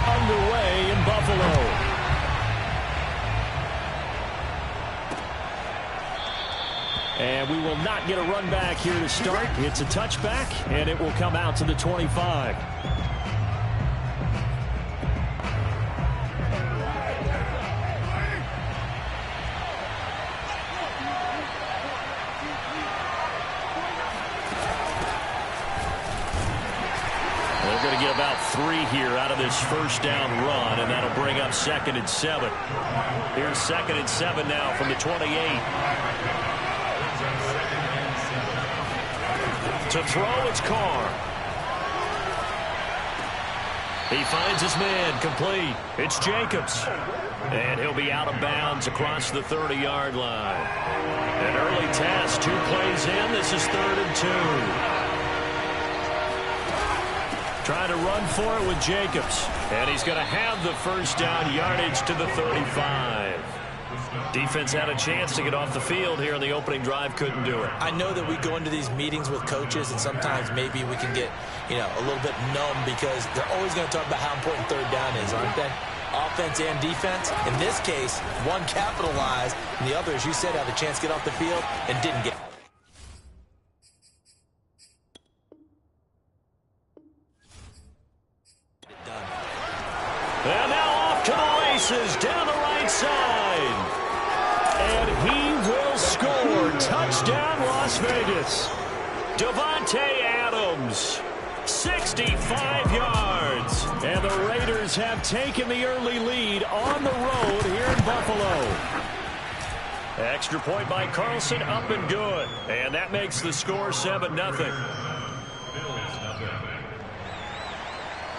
underway in Buffalo. And we will not get a run back here to start. It's a touchback, and it will come out to the 25. They're going to get about 3 here out of this first down run, and that'll bring up 2nd and 7. Here's 2nd and 7 now from the 28. To throw, it's Carr. He finds his man, complete. It's Jacobs. And he'll be out of bounds across the 30-yard line. An early test, 2 plays in. This is 3rd and 2. Trying to run for it with Jacobs. And he's going to have the first down yardage to the 35. Defense had a chance to get off the field here in the opening drive, couldn't do it. I know that we go into these meetings with coaches, and sometimes maybe we can get, a little bit numb because they're always going to talk about how important 3rd down is, aren't they? Offense and defense. In this case, one capitalized, and the other, as you said, had a chance to get off the field and didn't get it. And now off to the races down the right side. And he will score. Touchdown, Las Vegas. Davante Adams, 65 yards. And the Raiders have taken the early lead on the road here in Buffalo. Extra point by Carlson, up and good. And that makes the score 7-0.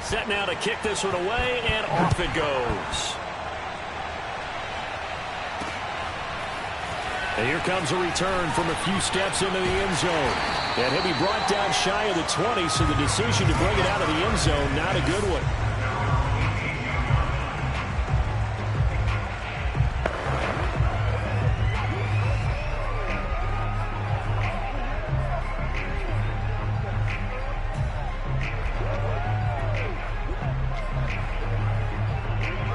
Set now to kick this one away, and off it goes. And here comes a return from a few steps into the end zone. And he'll be brought down shy of the 20, so the decision to bring it out of the end zone, not a good one.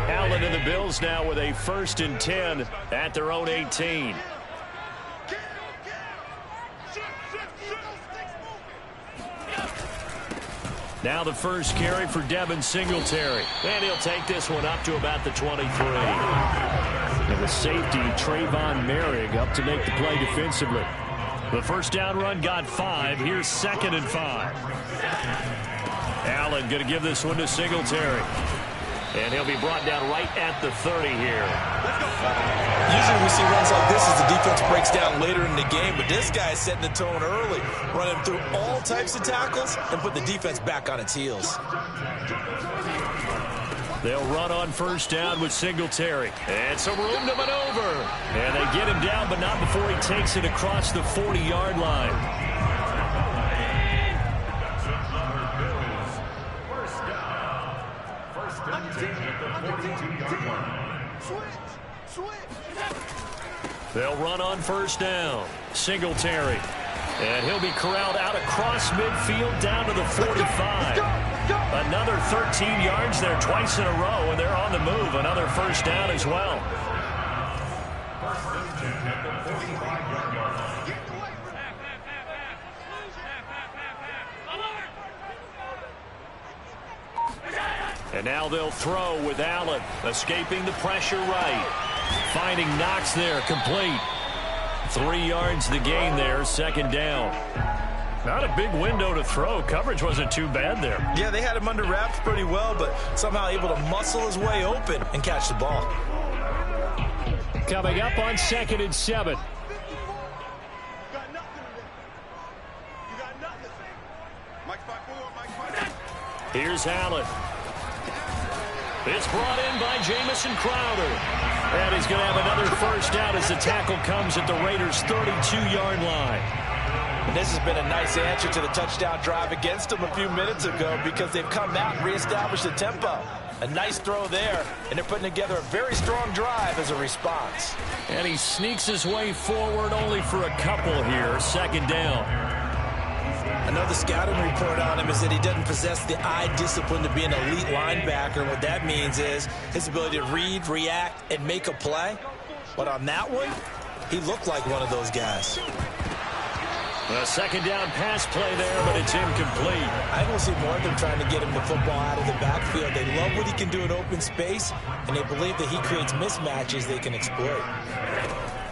Allen and the Bills now with a 1st and 10 at their own 18. Now the first carry for Devin Singletary. And he'll take this one up to about the 23. And the safety, Trayvon Merrick, up to make the play defensively. The first down run got 5. Here's 2nd and 5. Allen going to give this one to Singletary. And he'll be brought down right at the 30 here. Usually we see runs like this as the defense breaks down later in the game, but this guy's setting the tone early, running through all types of tackles and put the defense back on its heels. They'll run on first down with Singletary. And some room to maneuver. And they get him down, but not before he takes it across the 40-yard line. They'll run on first down. Singletary. And he'll be corralled out across midfield down to the 45. Another 13 yards there twice in a row, and they're on the move. Another first down as well. And now they'll throw with Allen, escaping the pressure right. Finding Knox there, complete. 3 yards the gain there, 2nd down. Not a big window to throw. Coverage wasn't too bad there. Yeah, they had him under wraps pretty well, but somehow able to muscle his way open and catch the ball. Coming up on 2nd and 7. Here's Allen. It's brought in by Jamison Crowder. And he's going to have another first down as the tackle comes at the Raiders' 32-yard line. And this has been a nice answer to the touchdown drive against them a few minutes ago because they've come out and reestablished the tempo. A nice throw there, and they're putting together a very strong drive as a response. And he sneaks his way forward only for a couple here, 2nd down. Another scouting report on him is that he doesn't possess the eye discipline to be an elite linebacker. And what that means is his ability to read, react, and make a play. But on that one, he looked like one of those guys. A second down pass play there, but it's incomplete. I don't see more of them trying to get him the football out of the backfield. They love what he can do in open space, and they believe that he creates mismatches they can exploit.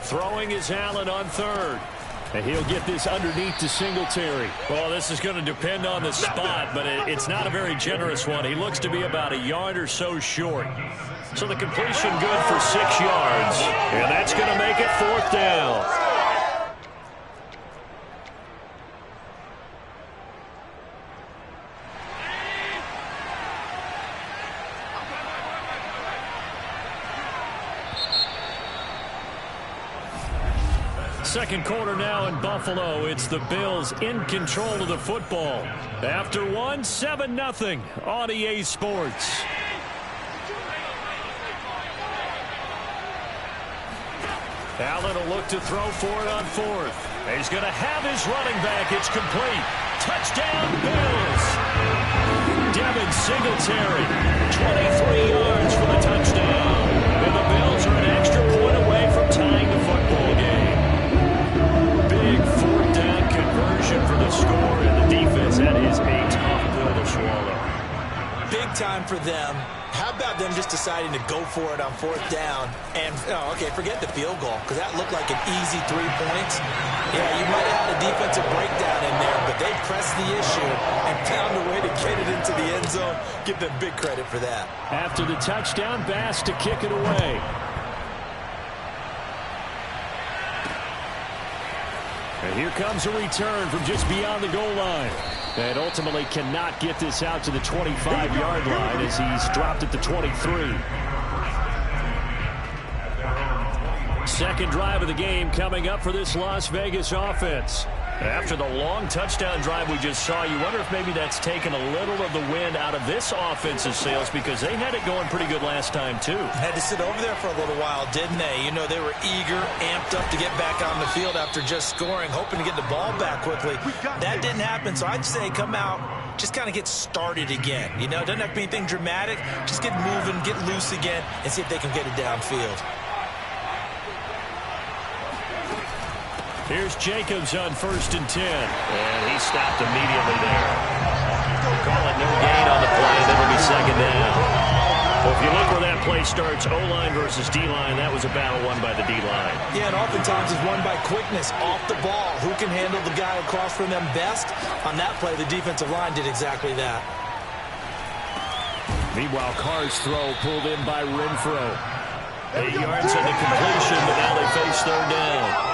Throwing is Allen on third. And he'll get this underneath to Singletary. Well, this is going to depend on the spot, but it's not a very generous one. He looks to be about a yard or so short. So the completion good for 6 yards. And that's going to make it 4th down. Second quarter now in Buffalo. It's the Bills in control of the football. After one, 7-0 on EA Sports. Allen will look to throw for it on 4th. He's going to have his running back. It's complete. Touchdown, Bills. Devin Singletary, 23 yards for the touchdown. And the Bills are an extra point away from tying the football game. Big 4th down conversion for the score, and the defense, that is a tough pill to swallow. Big time for them. How about them just deciding to go for it on 4th down? And, okay, forget the field goal, because that looked like an easy 3 points. Yeah, you might have had a defensive breakdown in there, but they pressed the issue and found a way to get it into the end zone. Give them big credit for that. After the touchdown, Bass to kick it away. And here comes a return from just beyond the goal line. And ultimately cannot get this out to the 25-yard line as he's dropped at the 23. Second drive of the game coming up for this Las Vegas offense. After the long touchdown drive we just saw, you wonder if maybe that's taken a little of the wind out of this offensive sails, because they had it going pretty good last time, too. Had to sit over there for a little while, didn't they? You know, they were eager, amped up to get back on the field after just scoring, hoping to get the ball back quickly. That didn't happen, so I'd say come out, just kind of get started again. You know, doesn't have to be anything dramatic. Just get moving, get loose again, and see if they can get it downfield. Here's Jacobs on 1st and 10. And he stopped immediately there. Call it no gain on the play. That'll be second down. Well, if you look where that play starts, O-line versus D-line, that was a battle won by the D-line. Yeah, and oftentimes it's won by quickness off the ball. Who can handle the guy across from them best? On that play, the defensive line did exactly that. Meanwhile, Carr's throw pulled in by Renfro. 8 yards on the completion, but now they face 3rd down.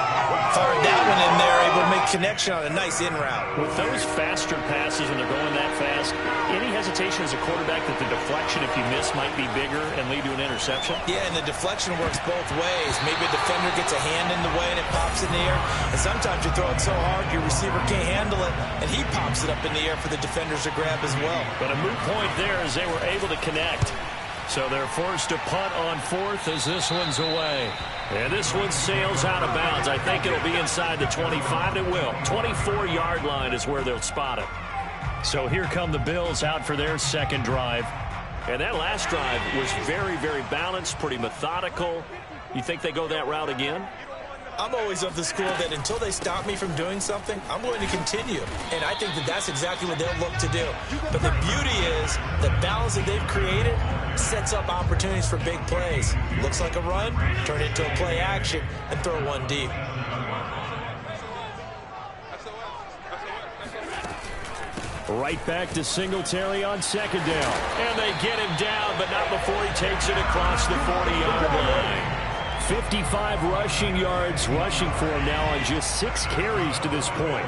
Fired that one in there, able to make connection on a nice in route. With those faster passes when they're going that fast, any hesitation as a quarterback that the deflection, if you miss, might be bigger and lead to an interception? Yeah, and the deflection works both ways. Maybe a defender gets a hand in the way and it pops in the air. And sometimes you throw it so hard your receiver can't handle it, and he pops it up in the air for the defenders to grab as well. But a moot point there as they were able to connect. So they're forced to punt on 4th as this one's away. And this one sails out of bounds. I think it'll be inside the 25. It will. 24-yard line is where they'll spot it. So here come the Bills out for their second drive. And that last drive was very, very balanced, pretty methodical. You think they go that route again? I'm always of the school that until they stop me from doing something, I'm going to continue. And I think that that's exactly what they'll look to do. But the beauty is the balance that they've created sets up opportunities for big plays. Looks like a run, turn it into a play action, and throw one deep. Right back to Singletary on 2nd down. And they get him down, but not before he takes it across the 40-yard line. 55 rushing yards rushing for him now on just 6 carries to this point.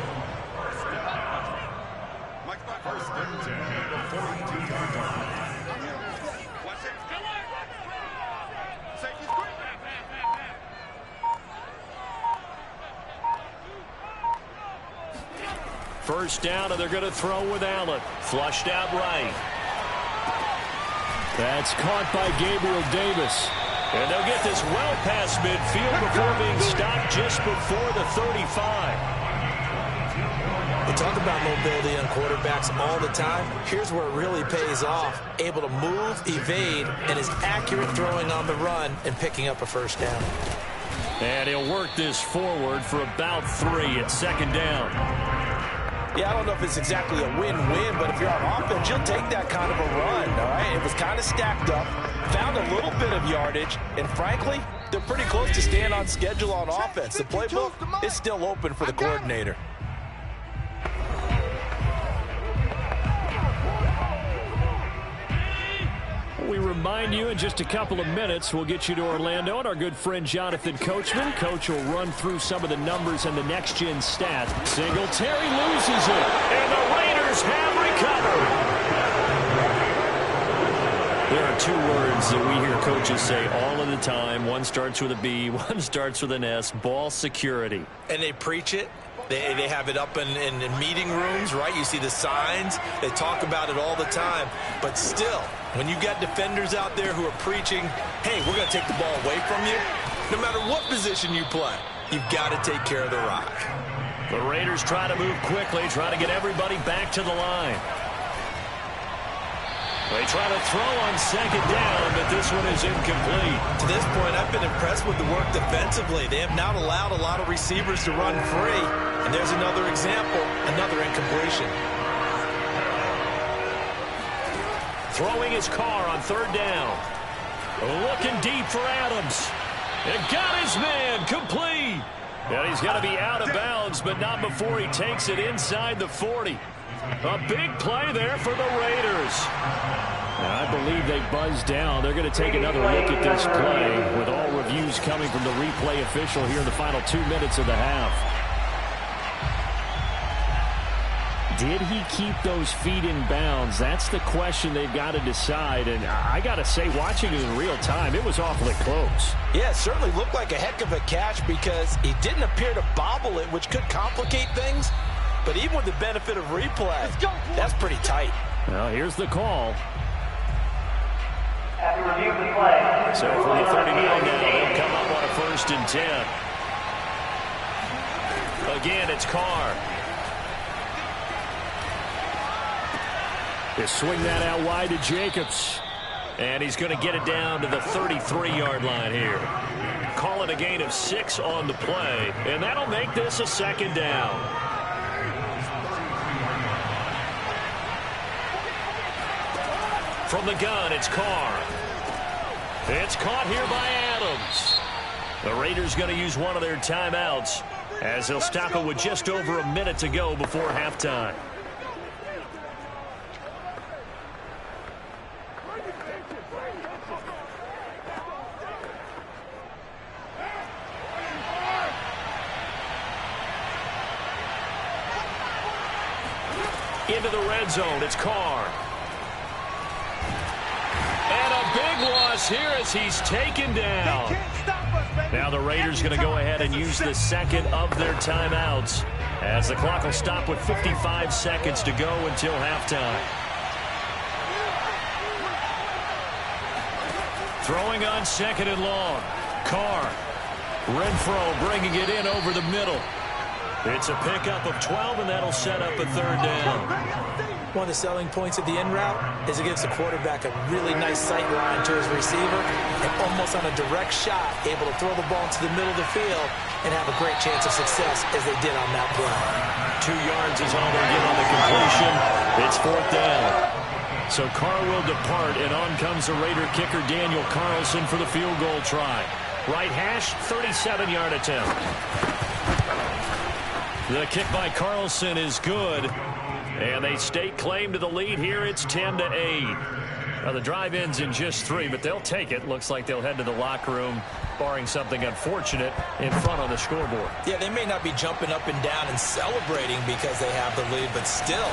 First down, and they're going to throw with Allen. Flushed out right. That's caught by Gabriel Davis. And they'll get this well past midfield before being stopped just before the 35. The talk about mobility on quarterbacks all the time. Here's where it really pays off. Able to move, evade, and is accurate throwing on the run and picking up a first down. And he'll work this forward for about 3 at second down. Yeah, I don't know if it's exactly a win-win, but if you're on offense, you'll take that kind of a run, all right? It was kind of stacked up, found a little bit of yardage, and frankly, they're pretty close to staying on schedule on offense. The playbook is still open for the coordinator. We remind you in just a couple of minutes, we'll get you to Orlando and our good friend Jonathan Coachman. Coach will run through some of the numbers and the next-gen stats. Singletary loses it, and the Raiders have recovered. There are 2 words that we hear coaches say all of the time. One starts with a B, one starts with an S, ball security. And they preach it. They have it up in meeting rooms, right? You see the signs. They talk about it all the time. But still, when you got defenders out there who are preaching, hey, we're going to take the ball away from you, no matter what position you play, you've got to take care of the rock. The Raiders try to move quickly, try to get everybody back to the line. They try to throw on second down, but this one is incomplete. To this point, I've been impressed with the work defensively. They have not allowed a lot of receivers to run free. And there's another example, another incompletion. Throwing his car on third down. Looking deep for Adams. And got his man complete. And he's going to be out of bounds, but not before he takes it inside the 40. A big play there for the Raiders. I believe they buzzed down. They're going to take another look at this play with all reviews coming from the replay official here in the final 2 minutes of the half. Did he keep those feet in bounds? That's the question they've got to decide. And I got to say, watching it in real time, it was awfully close. Yeah, it certainly looked like a heck of a catch because he didn't appear to bobble it, which could complicate things. But even with the benefit of replay, that's pretty tight. Well, here's the call. After review of the play. So from the 39 now, they'll come up on a 1st and 10. Again, it's Carr. They swing that out wide to Jacobs. And he's going to get it down to the 33-yard line here. Call it a gain of 6 on the play. And that'll make this a second down. From the gun, it's Carr. It's caught here by Adams. The Raiders going to use one of their timeouts as they'll stop it with just over a minute to go before halftime. Into the red zone, it's Carr. And a big loss here as he's taken down. Now the Raiders going to go ahead and use the second of their timeouts as the clock will stop with 55 seconds to go until halftime. Throwing on second and long. Carr. Renfro bringing it in over the middle. It's a pickup of 12, and that'll set up a third down. One of the selling points of the in route is it gives the quarterback a really nice sight line to his receiver and almost on a direct shot able to throw the ball into the middle of the field and have a great chance of success as they did on that play. 2 yards is all they'll get on the completion. It's 4th down. So Carr will depart, and on comes the Raider kicker Daniel Carlson for the field goal try. Right hash, 37-yard attempt. The kick by Carlson is good. And they stake claim to the lead here. It's 10-8. Now the drive ends in just 3, but they'll take it. Looks like they'll head to the locker room, barring something unfortunate, in front on the scoreboard. Yeah, they may not be jumping up and down and celebrating because they have the lead, but still,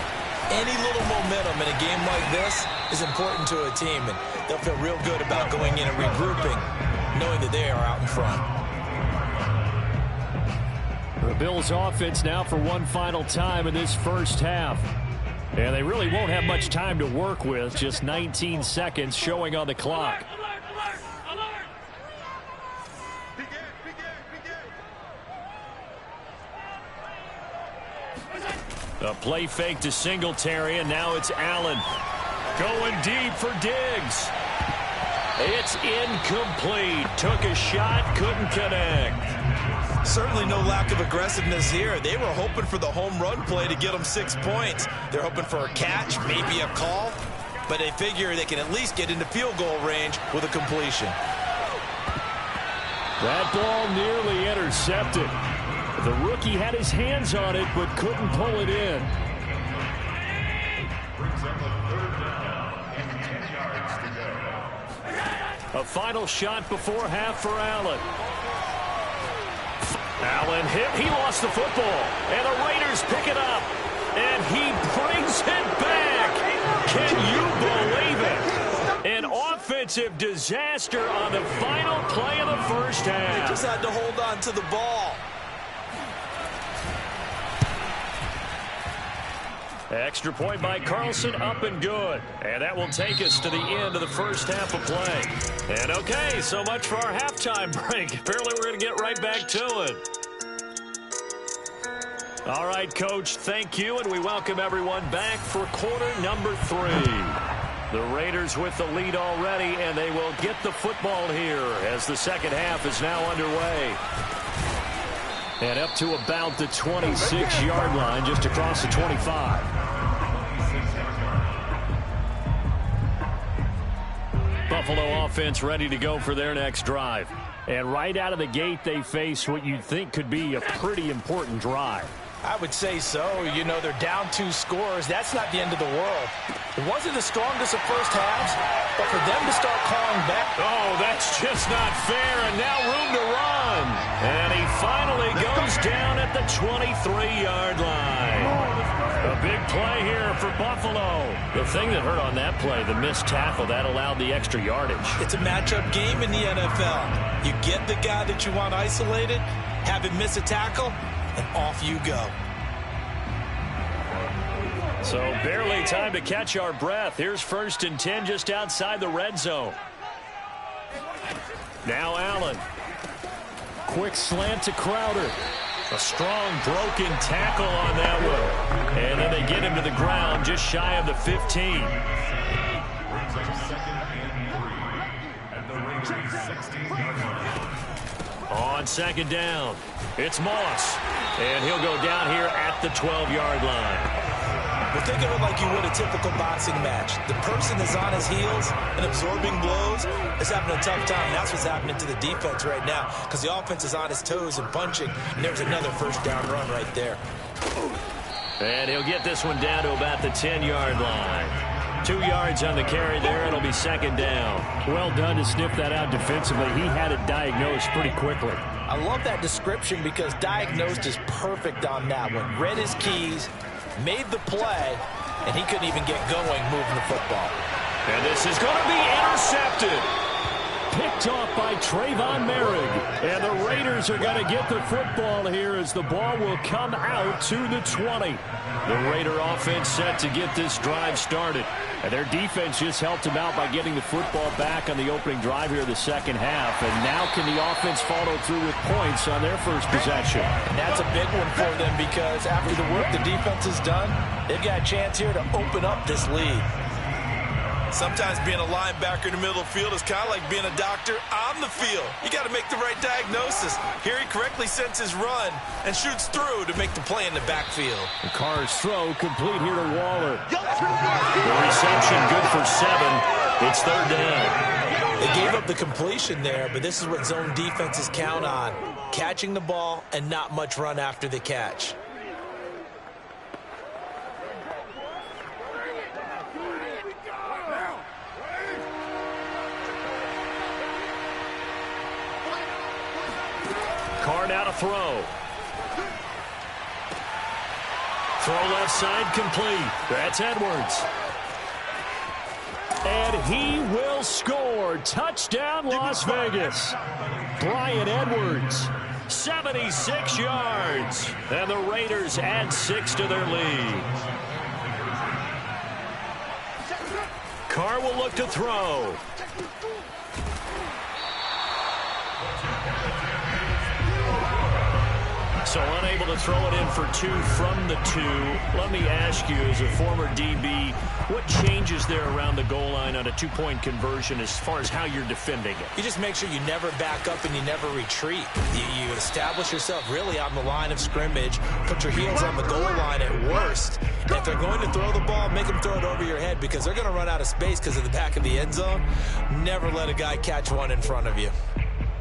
any little momentum in a game like this is important to a team, and they'll feel real good about going in and regrouping, knowing that they are out in front. The Bills offense now for one final time in this first half. And they really won't have much time to work with. Just 19 seconds showing on the clock. A play fake to Singletary, and now it's Allen. Going deep for Diggs. It's incomplete. Took a shot, couldn't connect. Certainly no lack of aggressiveness here. They were hoping for the home run play to get them 6 points. They're hoping for a catch, maybe a call, but they figure they can at least get into field goal range with a completion. That ball nearly intercepted. The rookie had his hands on it, but couldn't pull it in. A final shot before half for Allen. Allen hit. He lost the football. And the Raiders pick it up. And he brings it back. Can you believe it? An offensive disaster on the final play of the first half. He just had to hold on to the ball. Extra point by Carlson, up and good. And that will take us to the end of the first half of play. And okay, so much for our halftime break. Apparently we're going to get right back to it. All right, Coach, thank you, and we welcome everyone back for quarter number 3. The Raiders with the lead already, and they will get the football here as the second half is now underway. And up to about the 26-yard line, just across the 25. Buffalo offense ready to go for their next drive. And right out of the gate, they face what you'd think could be a pretty important drive. I would say so. You know, they're down 2 scores. That's not the end of the world. It wasn't the strongest of first halves, but for them to start calling back. Oh, that's just not fair, and now room to run. And he finally goes down at the 23-yard line. A big play here for Buffalo. The thing that hurt on that play, the missed tackle, that allowed the extra yardage. It's a matchup game in the NFL. You get the guy that you want isolated, have him miss a tackle, and off you go. So barely time to catch our breath. Here's 1st and 10 just outside the red zone. Now Allen. Quick slant to Crowder. A strong broken tackle on that one. And then they get him to the ground just shy of the 15. On 2nd down, it's Moss. And he'll go down here at the 12-yard line. Well, think of it like you would a typical boxing match. The person is on his heels and absorbing blows is having a tough time. That's what's happening to the defense right now because the offense is on his toes and punching. And there's another 1st down run right there. And he'll get this one down to about the 10-yard line. 2 yards on the carry there. It'll be 2nd down. Well done to sniff that out defensively. He had it diagnosed pretty quickly. I love that description because diagnosed is perfect on that one. Read his keys, made the play, and he couldn't even get going moving the football. And this is going to be intercepted. Picked off by Trayvon Merrick. And the Raiders are going to get the football here as the ball will come out to the 20. The Raider offense set to get this drive started. And their defense just helped them out by getting the football back on the opening drive here the second half. And now can the offense follow through with points on their first possession? And that's a big one for them because after the work the defense has done, they've got a chance here to open up this lead. Sometimes being a linebacker in the middle of the field is kind of like being a doctor on the field. You got to make the right diagnosis. Here he correctly sends his run and shoots through to make the play in the backfield. The Carr's throw complete here to Waller. The reception good for 7. It's 3rd down. They gave up the completion there, but this is what zone defenses count on. Catching the ball and not much run after the catch. Carr now to throw. Throw left side complete. That's Edwards. And he will score. Touchdown, Las Vegas. Brian Edwards, 76 yards. And the Raiders add 6 to their lead. Carr will look to throw. So unable to throw it in for 2 from the 2. Let me ask you, as a former DB, what changes there around the goal line on a 2-point conversion as far as how you're defending it? You just make sure you never back up and you never retreat. You establish yourself really on the line of scrimmage, put your heels on the goal line at worst. And if they're going to throw the ball, make them throw it over your head because they're going to run out of space because of the back of the end zone. Never let a guy catch one in front of you.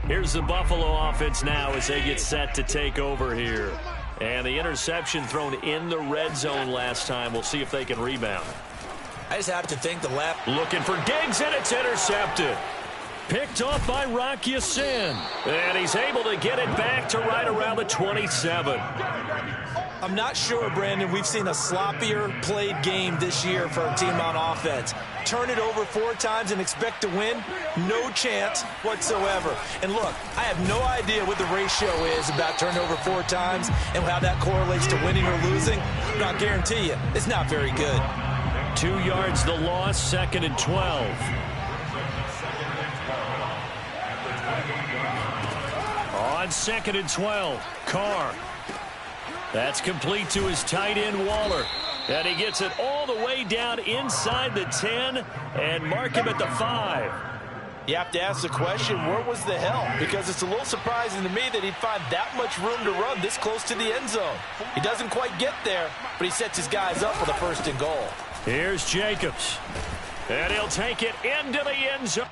Here's the Buffalo offense now as they get set to take over here. And the interception thrown in the red zone last time. We'll see if they can rebound. I just have to think the left. Looking for Diggs, and it's intercepted. Picked off by Rocky Sin. And he's able to get it back to right around the 27. I'm not sure, Brandon, we've seen a sloppier played game this year for a team on offense. Turn it over 4 times and expect to win? No chance whatsoever. And look, I have no idea what the ratio is about turnover 4 times and how that correlates to winning or losing. But I'll guarantee you, it's not very good. 2 yards the loss, 2nd and 12. On 2nd and 12, Carr. That's complete to his tight end, Waller. And he gets it all the way down inside the 10 and mark him at the 5. You have to ask the question, where was the help? Because it's a little surprising to me that he'd find that much room to run this close to the end zone. He doesn't quite get there, but he sets his guys up for the 1st and goal. Here's Jacobs. And he'll take it into the end zone.